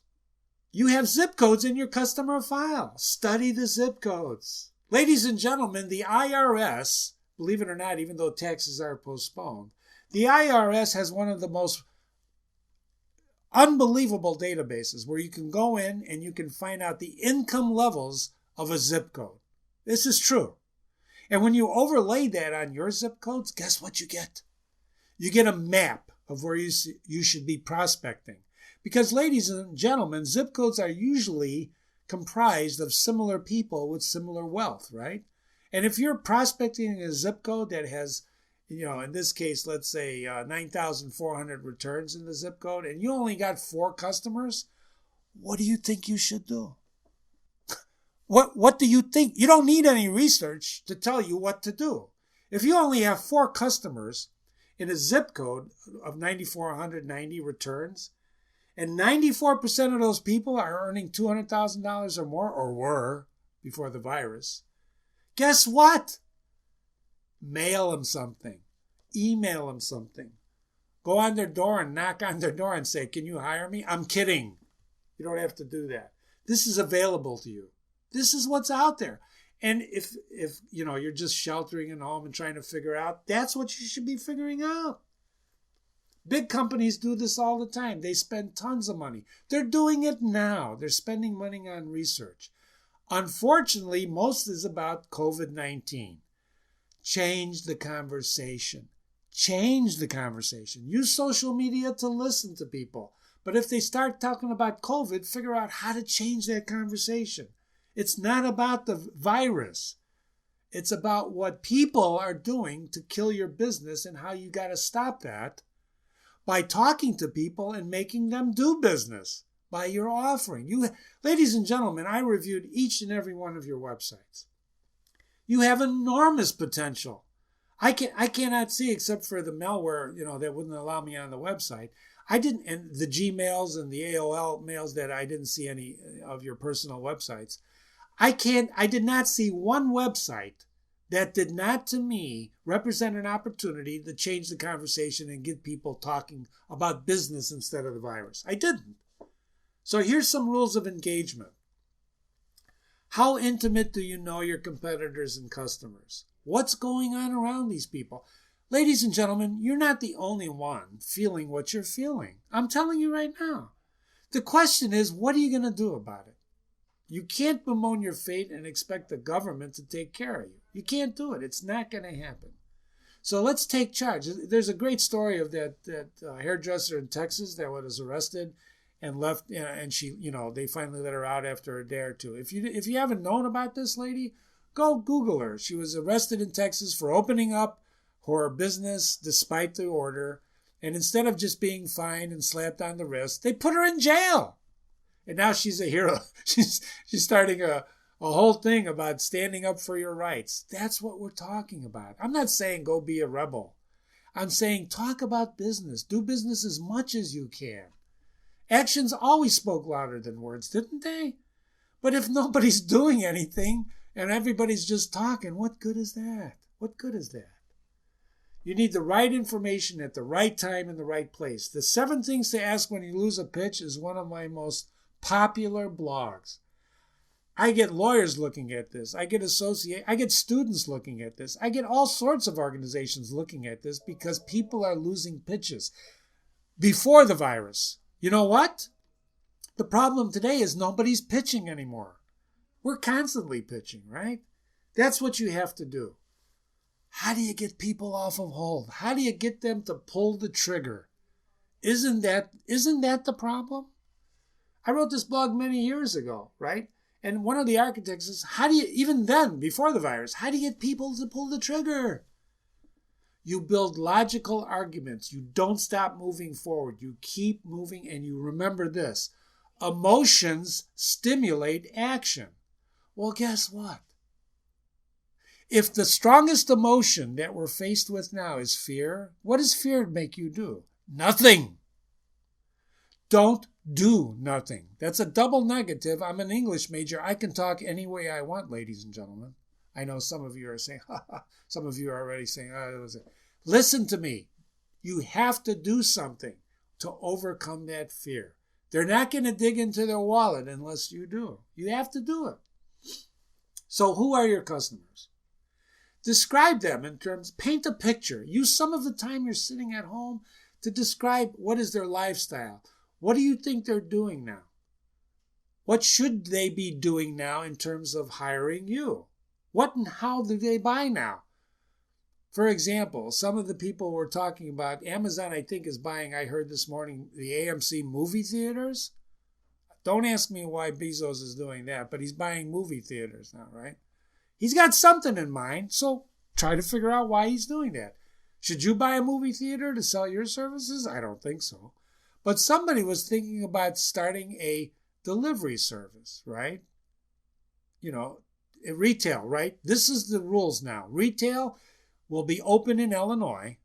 You have zip codes in your customer file. Study the zip codes. Ladies and gentlemen, the IRS, believe it or not, even though taxes are postponed, the IRS has one of the most unbelievable databases where you can go in and you can find out the income levels of a zip code. This is true. And when you overlay that on your zip codes, guess what you get? You get a map of where you should be prospecting. Because, ladies and gentlemen, zip codes are usually comprised of similar people with similar wealth, right? And if you're prospecting a zip code that has, in this case, let's say 9,400 returns in the zip code, and you only got 4 customers, what do you think you should do? What do you think? You don't need any research to tell you what to do. If you only have 4 customers in a zip code of 9,490 returns, and 94% of those people are earning $200,000 or more, or were before the virus, guess what? Mail them something. Email them something. Go on their door and knock on their door and say, "Can you hire me?" I'm kidding. You don't have to do that. This is available to you. This is what's out there. And if you're just sheltering in home and trying to figure out, that's what you should be figuring out. Big companies do this all the time. They spend tons of money. They're doing it now. They're spending money on research. Unfortunately, most is about COVID-19. Change the conversation. Change the conversation. Use social media to listen to people. But if they start talking about COVID, figure out how to change that conversation. It's not about the virus. It's about what people are doing to kill your business and how you got to stop that by talking to people and making them do business by your offering. Ladies and gentlemen, I reviewed each and every one of your websites. You have enormous potential. I cannot see, except for the malware, that wouldn't allow me on the website. And the Gmails and the AOL mails that I didn't see any of your personal websites. I did not see one website that did not, to me, represent an opportunity to change the conversation and get people talking about business instead of the virus. I didn't. So here's some rules of engagement. How intimate do you know your competitors and customers? What's going on around these people? Ladies and gentlemen, you're not the only one feeling what you're feeling. I'm telling you right now. The question is, what are you going to do about it? You can't bemoan your fate and expect the government to take care of you. You can't do it. It's not going to happen. So let's take charge. There's a great story of that hairdresser in Texas that was arrested and left, and she, they finally let her out after a day or two. If you haven't known about this lady, go Google her. She was arrested in Texas for opening up her business despite the order, and instead of just being fined and slapped on the wrist, they put her in jail. And now she's a hero. She's starting a whole thing about standing up for your rights. That's what we're talking about. I'm not saying go be a rebel. I'm saying talk about business. Do business as much as you can. Actions always spoke louder than words, didn't they? But if nobody's doing anything and everybody's just talking, what good is that? What good is that? You need the right information at the right time in the right place. The 7 things to ask when you lose a pitch is one of my most popular blogs. I get lawyers looking at this. I get students looking at this. I get all sorts of organizations looking at this because people are losing pitches before the virus. You know what? The problem today is nobody's pitching anymore. We're constantly pitching, right? That's what you have to do. How do you get people off of hold? How do you get them to pull the trigger? Isn't that the problem? I wrote this blog many years ago, right? And one of the architects is, even then, before the virus, how do you get people to pull the trigger? You build logical arguments. You don't stop moving forward. You keep moving, and you remember this. Emotions stimulate action. Well, guess what? If the strongest emotion that we're faced with now is fear, what does fear make you do? Nothing. Don't do nothing. That's a double negative. I'm an English major. I can talk any way I want, ladies and gentlemen. I know some of you are saying, some of you are already saying, listen to me. You have to do something to overcome that fear. They're not going to dig into their wallet unless you do. You have to do it. So who are your customers? Describe them in terms, paint a picture. Use some of the time you're sitting at home to describe what is their lifestyle. What do you think they're doing now? What should they be doing now in terms of hiring you? What and how do they buy now? For example, some of the people were talking about Amazon, I think, is buying, I heard this morning, the AMC movie theaters. Don't ask me why Bezos is doing that, but he's buying movie theaters now, right? He's got something in mind, so try to figure out why he's doing that. Should you buy a movie theater to sell your services? I don't think so. But somebody was thinking about starting a delivery service, right? Retail, right? This is the rules now. Retail will be open in Illinois.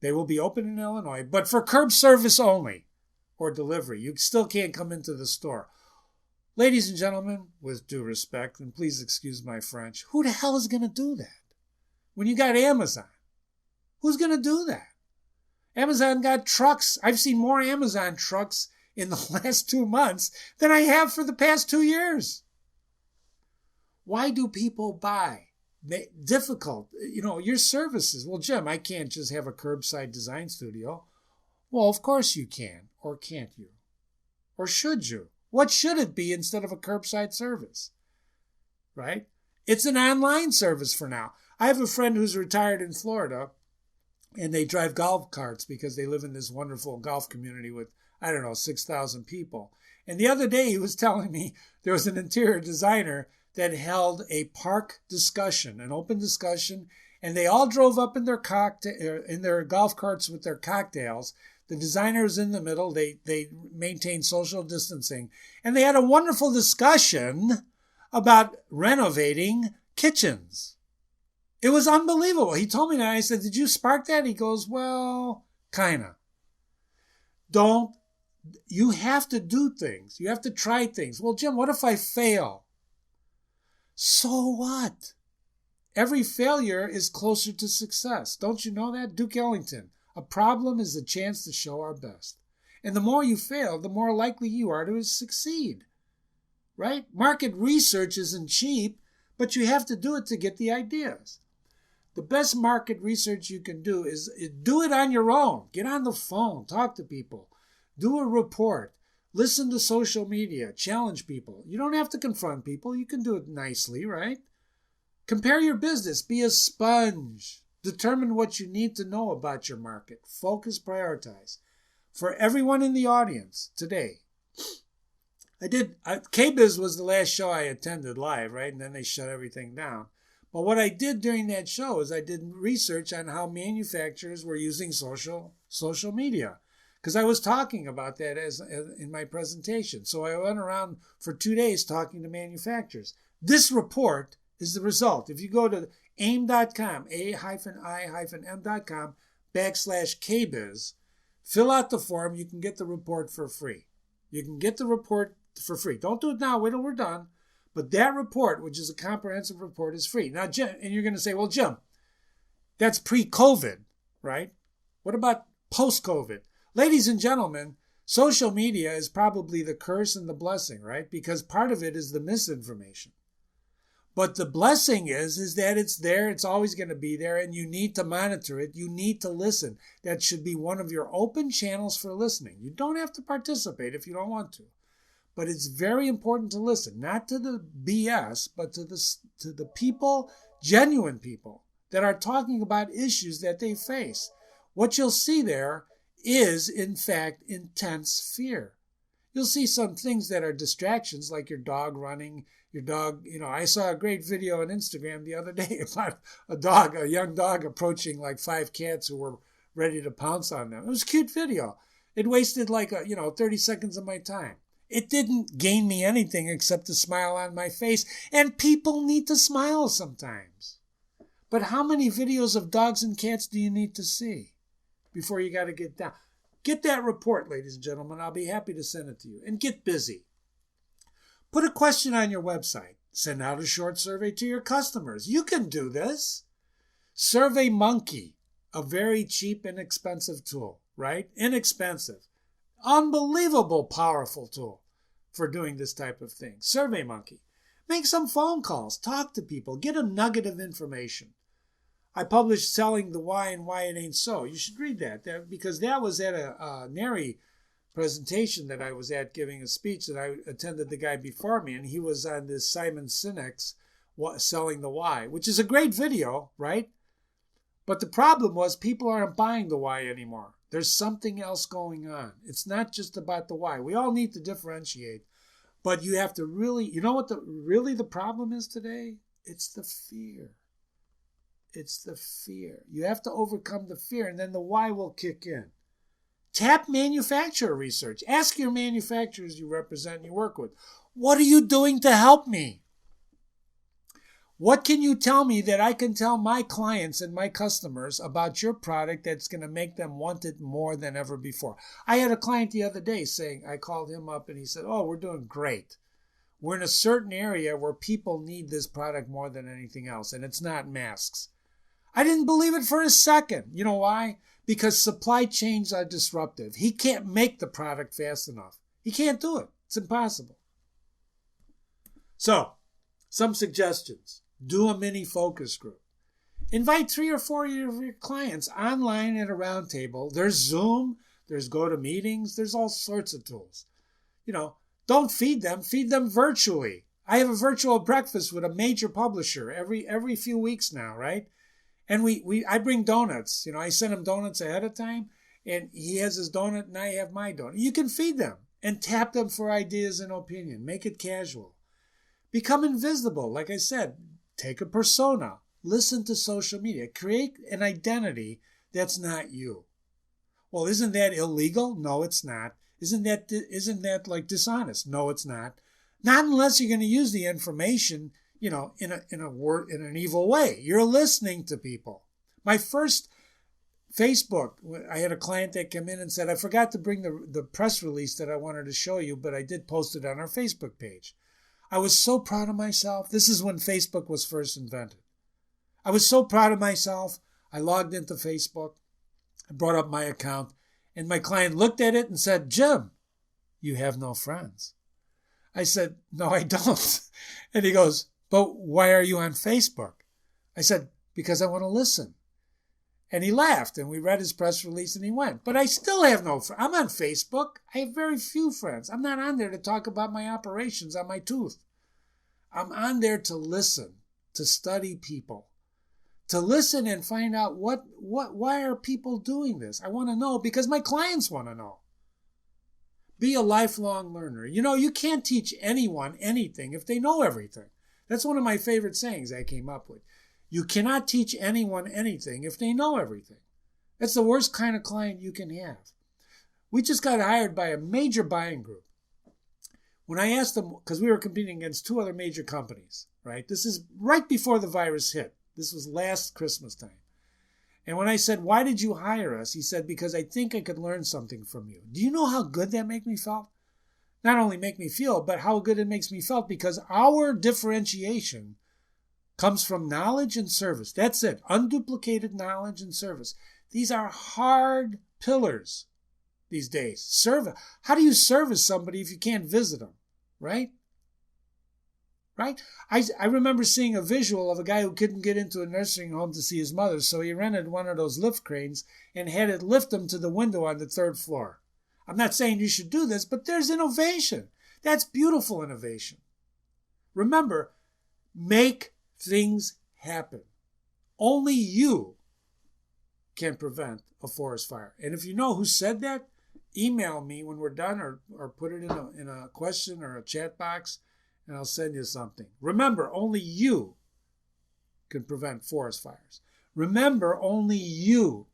They will be open in Illinois, but for curb service only or delivery. You still can't come into the store. Ladies and gentlemen, with due respect, and please excuse my French, who the hell is going to do that? When you got Amazon, who's going to do that? Amazon got trucks. I've seen more Amazon trucks in the last 2 months than I have for the past 2 years. Why do people buy? Difficult, your services. Well, Jim, I can't just have a curbside design studio. Well, of course you can, or can't you? Or should you? What should it be instead of a curbside service? Right? It's an online service for now. I have a friend who's retired in Florida, and they drive golf carts because they live in this wonderful golf community with, 6,000 people. And the other day he was telling me there was an interior designer that held a park discussion, an open discussion, and they all drove up in their golf carts with their cocktails. The designer was in the middle. They maintained social distancing, and they had a wonderful discussion about renovating kitchens. It was unbelievable. He told me that. I said, "Did you spark that?" He goes, "Well, kinda." You have to do things. You have to try things. Well, Jim, what if I fail? So what? Every failure is closer to success. Don't you know that? Duke Ellington. A problem is a chance to show our best. And the more you fail, the more likely you are to succeed. Right? Market research isn't cheap, but you have to do it to get the ideas. The best market research you can do is do it on your own. Get on the phone. Talk to people. Do a report. Listen to social media. Challenge people. You don't have to confront people. You can do it nicely, right? Compare your business. Be a sponge. Determine what you need to know about your market. Focus, prioritize. For everyone in the audience today, KBIZ was the last show I attended live, right? And then they shut everything down. But what I did during that show is I did research on how manufacturers were using social media. Because I was talking about that as in my presentation. So I went around for 2 days talking to manufacturers. This report is the result. If you go to aim.com, a-im.com/KBIZ, fill out the form, you can get the report for free. You can get the report for free. Don't do it now, wait till we're done. But that report, which is a comprehensive report, is free. Now, Jim, and you're going to say, well, Jim, that's pre-COVID, right? What about post-COVID? Ladies and gentlemen, social media is probably the curse and the blessing, right? Because part of it is the misinformation. But the blessing is that it's there, it's always going to be there, and you need to monitor it. You need to listen. That should be one of your open channels for listening. You don't have to participate if you don't want to. But it's very important to listen, not to the BS, but to the people, genuine people, that are talking about issues that they face. What you'll see there is, in fact, intense fear. You'll see some things that are distractions, like your dog running, your dog, I saw a great video on Instagram the other day about a young dog approaching like 5 cats who were ready to pounce on them. It was a cute video. It wasted 30 seconds of my time. It didn't gain me anything except a smile on my face, and people need to smile sometimes. But how many videos of dogs and cats do you need to see before you got to get down? Get that report, ladies and gentlemen. I'll be happy to send it to you. And get busy. Put a question on your website. Send out a short survey to your customers. You can do this. SurveyMonkey, a very cheap, inexpensive tool, right? Inexpensive. Unbelievable powerful tool for doing this type of thing. SurveyMonkey. Make some phone calls. Talk to people. Get a nugget of information. I published Selling the Why and Why It Ain't So. You should read that because that was at a NARI presentation that I was at giving a speech that I attended the guy before me, and he was on this Simon Sinek's selling the why, which is a great video, right? But the problem was people aren't buying the why anymore. There's something else going on. It's not just about the why. We all need to differentiate, but you have to really, you know what the problem is today? It's the fear. It's the fear. You have to overcome the fear, and then the why will kick in. Tap manufacturer research. Ask your manufacturers you represent and you work with, what are you doing to help me? What can you tell me that I can tell my clients and my customers about your product that's going to make them want it more than ever before? I had a client the other day saying, I called him up and he said, oh, we're doing great. We're in a certain area where people need this product more than anything else, and it's not masks. I didn't believe it for a second. You know why? Because supply chains are disruptive. He can't make the product fast enough. He can't do it. It's impossible. So, some suggestions. Do a mini focus group. Invite 3 or 4 of your clients online at a round table. There's Zoom. There's GoToMeetings. There's all sorts of tools. Don't feed them virtually. I have a virtual breakfast with a major publisher every few weeks now, right? And I bring donuts. I send him donuts ahead of time, and he has his donut and I have my donut. You can feed them and tap them for ideas and opinion. Make it casual. Become invisible. Like I said, take a persona. Listen to social media. Create an identity that's not you. Well, isn't that illegal? No, it's not. Isn't that like dishonest? No, it's not. Not unless you're going to use the information, in an evil way. You're listening to people. My first Facebook, I had a client that came in and said, I forgot to bring the press release that I wanted to show you, but I did post it on our Facebook page. I was so proud of myself. This is when Facebook was first invented. I was so proud of myself. I logged into Facebook. I brought up my account. And my client looked at it and said, Jim, you have no friends. I said, no, I don't. And he goes, but why are you on Facebook? I said, because I want to listen. And he laughed, and we read his press release, and he went. But I still have no friends. I'm on Facebook. I have very few friends. I'm not on there to talk about my operations on my tooth. I'm on there to listen, to study people, to listen and find out why are people doing this? I want to know because my clients want to know. Be a lifelong learner. You can't teach anyone anything if they know everything. That's one of my favorite sayings I came up with. You cannot teach anyone anything if they know everything. That's the worst kind of client you can have. We just got hired by a major buying group. When I asked them, because we were competing against 2 other major companies, right? This is right before the virus hit. This was last Christmas time. And when I said, why did you hire us? He said, because I think I could learn something from you. Do you know how good that made me feel? Not only make me feel, but how good it makes me feel, because our differentiation comes from knowledge and service. That's it. Unduplicated knowledge and service. These are hard pillars these days. How do you service somebody if you can't visit them? Right? Right? I remember seeing a visual of a guy who couldn't get into a nursing home to see his mother, so he rented one of those lift cranes and had it lift him to the window on the 3rd floor. I'm not saying you should do this, but there's innovation. That's beautiful innovation. Remember, make things happen. Only you can prevent a forest fire. And if you know who said that, email me when we're done or put it in a question or a chat box, and I'll send you something. Remember, only you can prevent forest fires. Remember, only you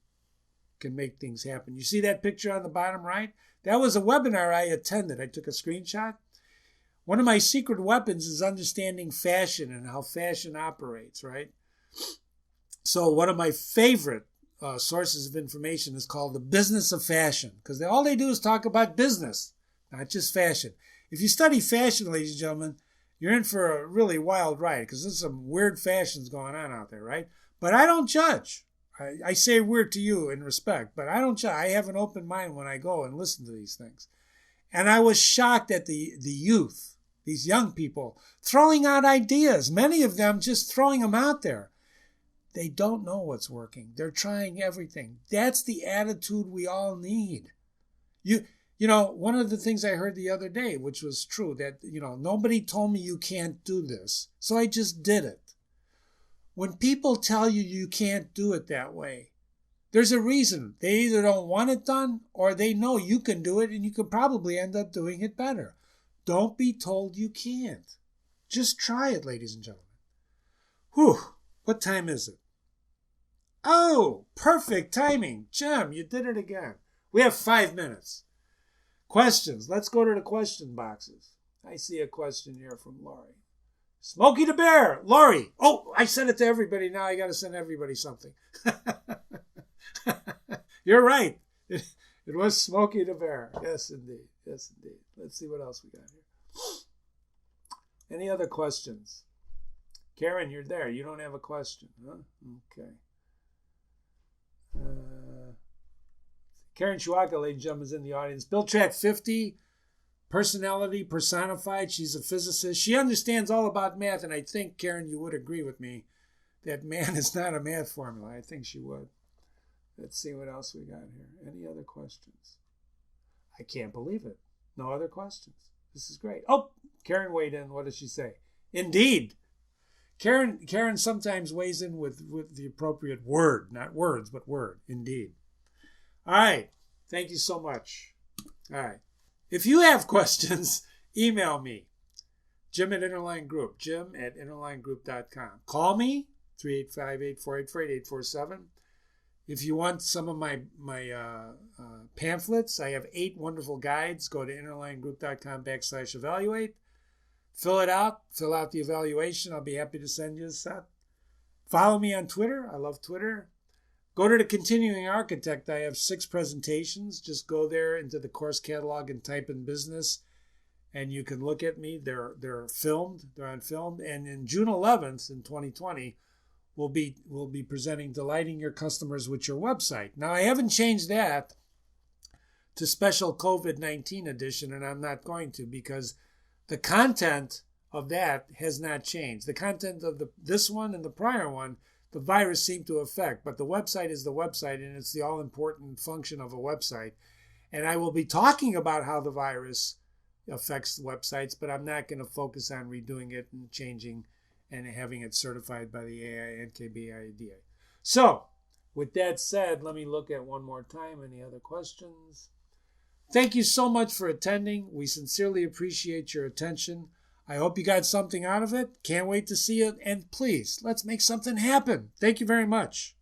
can make things happen. You see that picture on the bottom right? That was a webinar I attended. I took a screenshot. One of my secret weapons is understanding fashion and how fashion operates, right? So one of my favorite sources of information is called The Business of Fashion, because all they do is talk about business, not just fashion. If you study fashion, ladies and gentlemen, you're in for a really wild ride, because there's some weird fashions going on out there, right? But I don't judge. I say weird to you in respect, but I don't judge. I have an open mind when I go and listen to these things. And I was shocked at the youth, these young people, throwing out ideas, many of them just throwing them out there. They don't know what's working. They're trying everything. That's the attitude we all need. One of the things I heard the other day, which was true, that, nobody told me you can't do this, so I just did it. When people tell you you can't do it that way, there's a reason. They either don't want it done or they know you can do it and you could probably end up doing it better. Don't be told you can't. Just try it, ladies and gentlemen. Whew, what time is it? Oh, perfect timing. Jim, you did it again. We have 5 minutes. Questions. Let's go to the question boxes. I see a question here from Laurie. Smokey the Bear. Laurie. Oh, I sent it to everybody. Now I got to send everybody something. You're right. It was Smokey the Bear. Yes, indeed. Yes, indeed. Let's see what else we got here. Any other questions? Karen, you're there. You don't have a question, huh? Okay. Karen Shuaka, ladies and gentlemen, is in the audience. Bill Track 50, personality personified. She's a physicist. She understands all about math, and I think, Karen, you would agree with me that man is not a math formula. I think she would. Let's see what else we got here. Any other questions? I can't believe it. No other questions. This is great. Oh, Karen weighed in. What does she say? Indeed. Karen sometimes weighs in with the appropriate word, not words, but word. Indeed. All right. Thank you so much. All right. If you have questions, email me. Jim at Interline Group. Jim at interlinegroup.com. Call me, 385-848-4847. If you want some of my pamphlets, I have 8 wonderful guides. Go to interlinegroup.com/evaluate. Fill it out. Fill out the evaluation. I'll be happy to send you a set. Follow me on Twitter. I love Twitter. Go to the Continuing Architect. I have 6 presentations. Just go there into the course catalog and type in business, and you can look at me. They're filmed. They're on film. And in June 11th in 2020, we'll be presenting Delighting Your Customers with Your Website. Now, I haven't changed that to special COVID-19 edition, and I'm not going to, because the content of that has not changed. The content of this one and the prior one, the virus seemed to affect, but the website is the website, and it's the all-important function of a website. And I will be talking about how the virus affects websites, but I'm not going to focus on redoing it and changing and having it certified by the AINKBIDA. So, with that said, let me look at one more time. Any other questions? Thank you so much for attending. We sincerely appreciate your attention. I hope you got something out of it. Can't wait to see it. And please, let's make something happen. Thank you very much.